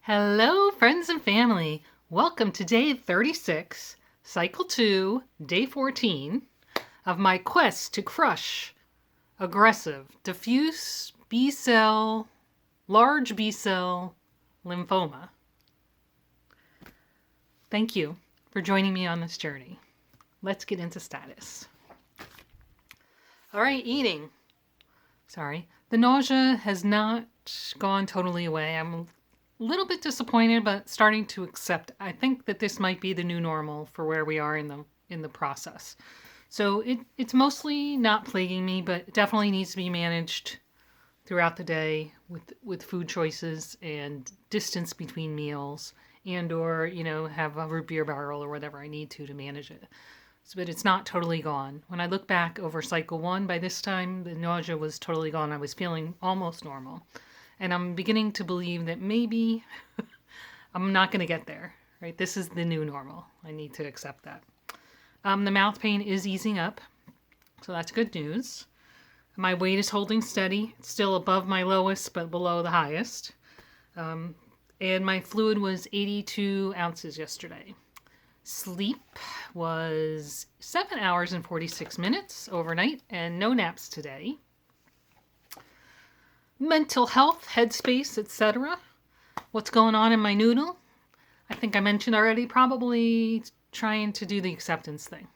Hello, friends and family. Welcome to day 36, cycle 2, day 14 of my quest to crush aggressive, diffuse B-cell, large B-cell lymphoma. Thank you for joining me on this journey. Let's get into status. All right, eating. The nausea has not gone totally away. I'm a little bit disappointed, but starting to accept. I think that this might be the new normal for where we are in the process. So it's mostly not plaguing me, but definitely needs to be managed throughout the day with food choices and distance between meals, and or have a root beer barrel or whatever I need to manage it. But it's not totally gone. When I look back over cycle 1, by this time the nausea was totally gone. I was feeling almost normal. And I'm beginning to believe that maybe I'm not going to get there, right? This is the new normal. I need to accept that. The mouth pain is easing up, so that's good news. My weight is holding steady. It's still above my lowest, but below the highest. And my fluid was 82 ounces yesterday. Sleep was 7 hours and 46 minutes overnight, and no naps today. Mental health, headspace, etc. What's going on in my noodle? I think I mentioned already, probably trying to do the acceptance thing.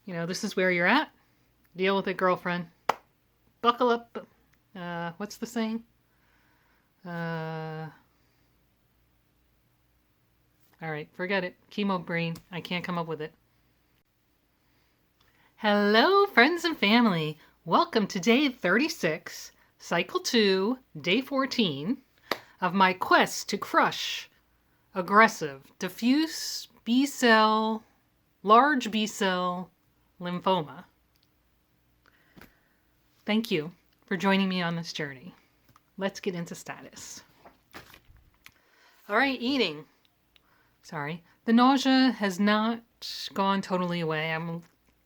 This is where you're at. Deal with it, girlfriend. Buckle up. What's the saying? All right, forget it. Chemo brain. I can't come up with it. Hello, friends and family. Welcome to day 36, cycle 2, day 14 of my quest to crush aggressive, diffuse B-cell, large B-cell lymphoma. Thank you for joining me on this journey. Let's get into status. All right, eating. The nausea has not gone totally away. I'm a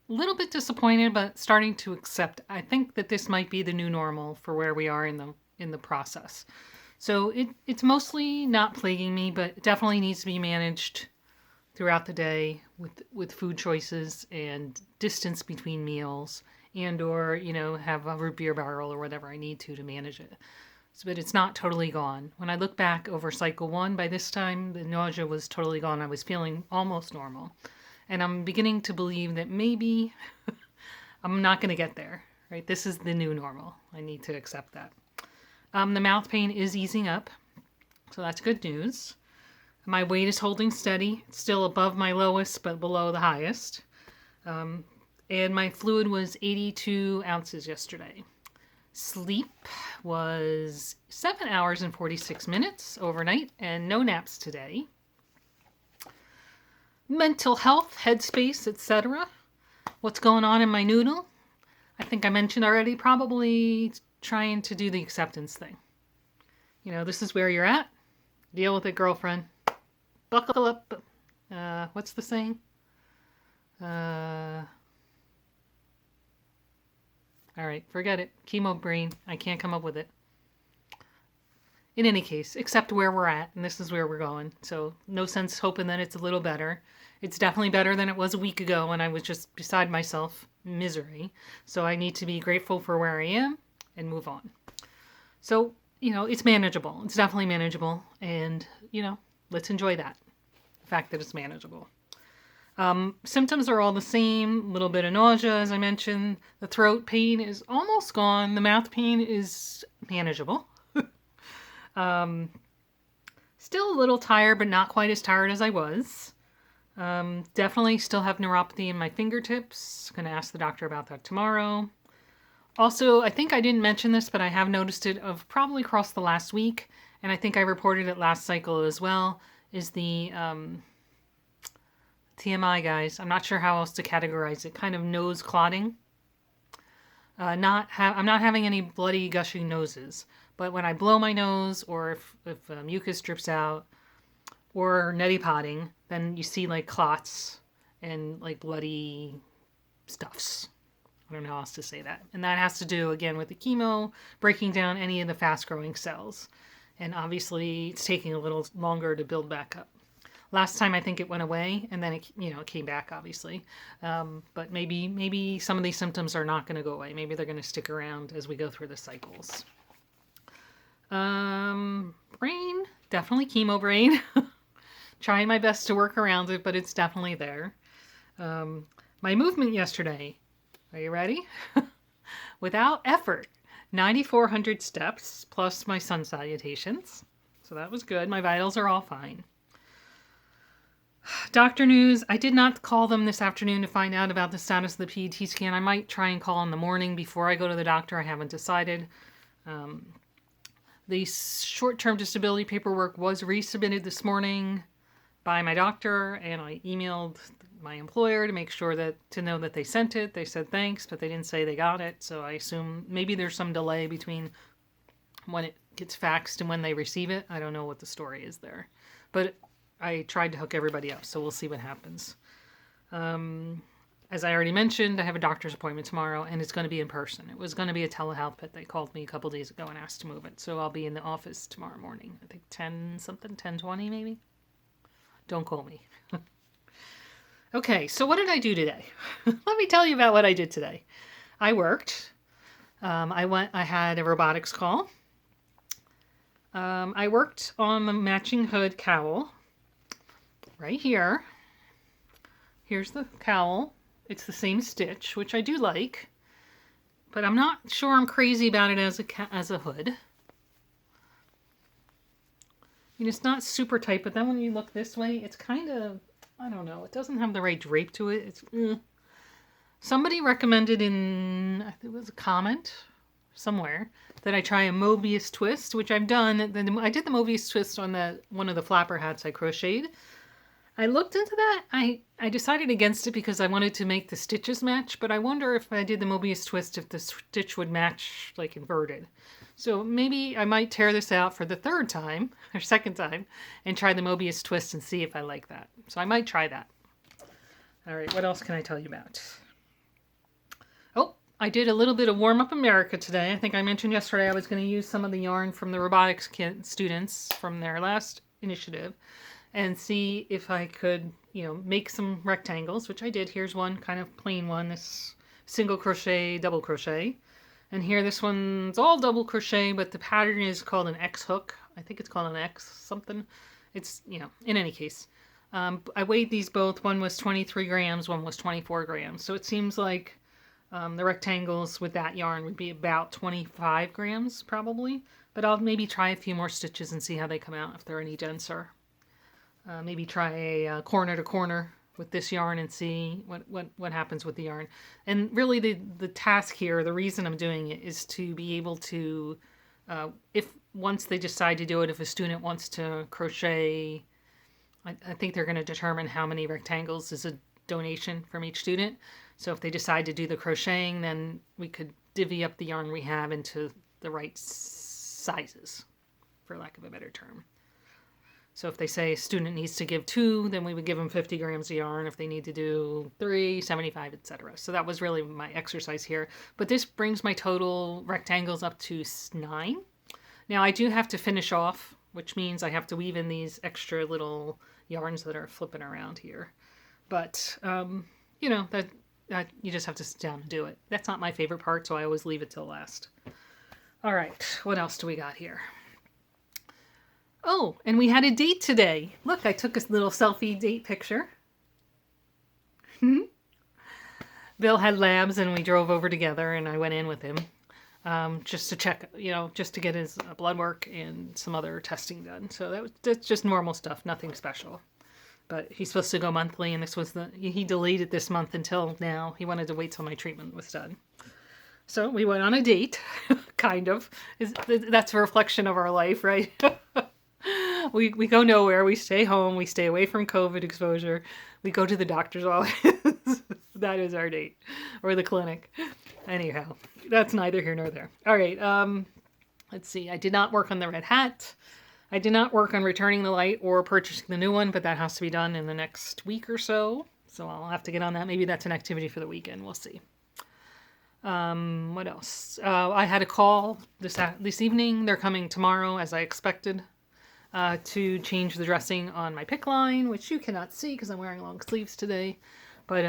little bit disappointed, but starting to accept. I think that this might be the new normal for where we are in the process. So it's mostly not plaguing me, but definitely needs to be managed throughout the day with food choices and distance between meals, and or have a root beer barrel or whatever I need to manage it. But it's not totally gone. When I look back over cycle 1, by this time the nausea was totally gone. I was feeling almost normal. And I'm beginning to believe that maybe I'm not going to get there, right? This is the new normal. I need to accept that. The mouth pain is easing up, so that's good news. My weight is holding steady. It's still above my lowest, but below the highest. And my fluid was 82 ounces yesterday. Sleep was 7 hours and 46 minutes overnight, and no naps today. Mental health, headspace, etc. What's going on in my noodle? I think I mentioned already, probably trying to do the acceptance thing. This is where you're at. Deal with it, girlfriend. Buckle up. What's the saying? All right, forget it. Chemo brain. I can't come up with it. In any case, accept where we're at, and this is where we're going. So no sense hoping that it's a little better. It's definitely better than it was a week ago when I was just beside myself, misery. So I need to be grateful for where I am and move on. So, it's manageable. It's definitely manageable. And, let's enjoy that. The fact that it's manageable. Symptoms are all the same. A little bit of nausea, as I mentioned. The throat pain is almost gone. The mouth pain is manageable. Still a little tired, but not quite as tired as I was. Definitely still have neuropathy in my fingertips. Going to ask the doctor about that tomorrow. Also, I think I didn't mention this, but I have noticed it of probably across the last week, and I think I reported it last cycle as well, is the TMI, guys. I'm not sure how else to categorize it. Kind of nose clotting. I'm not having any bloody gushing noses, but when I blow my nose, or if mucus drips out, or neti potting, then you see like clots and like bloody stuffs. I don't know how else to say that. And that has to do, again, with the chemo breaking down any of the fast-growing cells. And obviously it's taking a little longer to build back up. Last time I think it went away and then it came back obviously. But maybe some of these symptoms are not going to go away. Maybe they're going to stick around as we go through the cycles. Brain, definitely chemo brain. Trying my best to work around it, but it's definitely there. My movement yesterday, are you ready? Without effort, 9,400 steps plus my sun salutations. So that was good. My vitals are all fine. Doctor news, I did not call them this afternoon to find out about the status of the PET scan. I might try and call in the morning before I go to the doctor. I haven't decided. The short-term disability paperwork was resubmitted this morning by my doctor, and I emailed my employer to make sure to know that they sent it. They said thanks, but they didn't say they got it. So I assume maybe there's some delay between when it gets faxed and when they receive it. I don't know what the story is there, but I tried to hook everybody up, so we'll see what happens. As I already mentioned, I have a doctor's appointment tomorrow, and it's going to be in person. It was going to be a telehealth, but they called me a couple days ago and asked to move it. So I'll be in the office tomorrow morning. I think 10:20 maybe. Don't call me. Okay, so what did I do today? Let me tell you about what I did today. I worked. I had a robotics call. I worked on the matching hood cowl. Right here. Here's the cowl. It's the same stitch, which I do like, but I'm not sure I'm crazy about it as a hood. It's not super tight, but then when you look this way, it's kind of, I don't know, it doesn't have the right drape to it. Somebody recommended I think it was a comment somewhere, that I try a Mobius twist, which I've done. I did the Mobius twist on one of the flapper hats I crocheted. I looked into that. I decided against it because I wanted to make the stitches match, but I wonder if I did the Mobius twist, if the stitch would match like inverted. So maybe I might tear this out for the third time, or second time, and try the Mobius twist and see if I like that. So I might try that. All right, what else can I tell you about? Oh, I did a little bit of Warm Up America today. I think I mentioned yesterday I was going to use some of the yarn from the robotics students from their last initiative and see if I could, make some rectangles, which I did. Here's one kind of plain one, this single crochet, double crochet. And here, this one's all double crochet, but the pattern is called an X hook. I think it's called an X something. It's, in any case. I weighed these both. One was 23 grams, one was 24 grams. So it seems like the rectangles with that yarn would be about 25 grams probably. But I'll maybe try a few more stitches and see how they come out, if they're any denser. Maybe try a corner to corner with this yarn and see what happens with the yarn. And really the task here, the reason I'm doing it is to be able to, if once they decide to do it, if a student wants to crochet, I think they're going to determine how many rectangles is a donation from each student. So if they decide to do the crocheting, then we could divvy up the yarn we have into the right sizes, for lack of a better term. So if they say a student needs to give 2, then we would give them 50 grams of yarn. If they need to do 3, 75, etc. So that was really my exercise here. But this brings my total rectangles up to 9. Now I do have to finish off, which means I have to weave in these extra little yarns that are flipping around here. But, that you just have to sit down and do it. That's not my favorite part, so I always leave it till last. All right, what else do we got here? Oh, and we had a date today. Look, I took a little selfie date picture. Bill had labs and we drove over together and I went in with him just to check, just to get his blood work and some other testing done. So that's just normal stuff, nothing special. But he's supposed to go monthly and he delayed it this month until now. He wanted to wait till my treatment was done. So we went on a date, kind of. That's a reflection of our life, right? We go nowhere. We stay home. We stay away from COVID exposure. We go to the doctor's office. That is our date. Or the clinic. Anyhow, that's neither here nor there. All right. Let's see. I did not work on the red hat. I did not work on returning the light or purchasing the new one, but that has to be done in the next week or so. So I'll have to get on that. Maybe that's an activity for the weekend. We'll see. What else? I had a call this evening. They're coming tomorrow, as I expected, to change the dressing on my PICC line, which you cannot see because I'm wearing long sleeves today. But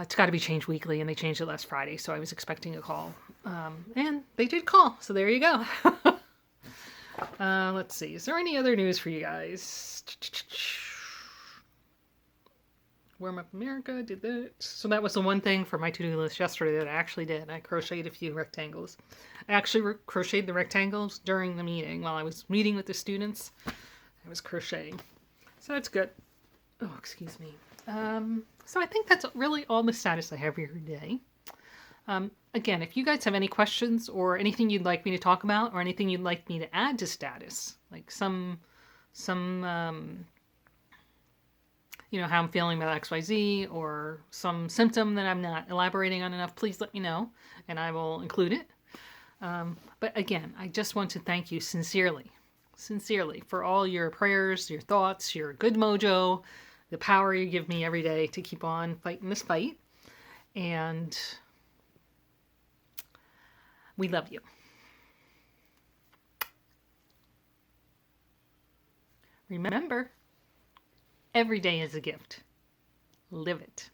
it's got to be changed weekly, and they changed it last Friday, so I was expecting a call. And they did call, so there you go. Let's see. Is there any other news for you guys? Warm Up America did that. So that was the one thing for my to-do list yesterday that I actually did. I crocheted a few rectangles. I actually crocheted the rectangles during the meeting while I was meeting with the students. I was crocheting. So that's good. Oh, excuse me. So I think that's really all the status I have here today. Again, if you guys have any questions or anything you'd like me to talk about or anything you'd like me to add to status, like some how I'm feeling about XYZ or some symptom that I'm not elaborating on enough, please let me know and I will include it. But again, I just want to thank you sincerely for all your prayers, your thoughts, your good mojo, the power you give me every day to keep on fighting this fight. And we love you. Remember, every day is a gift. Live it.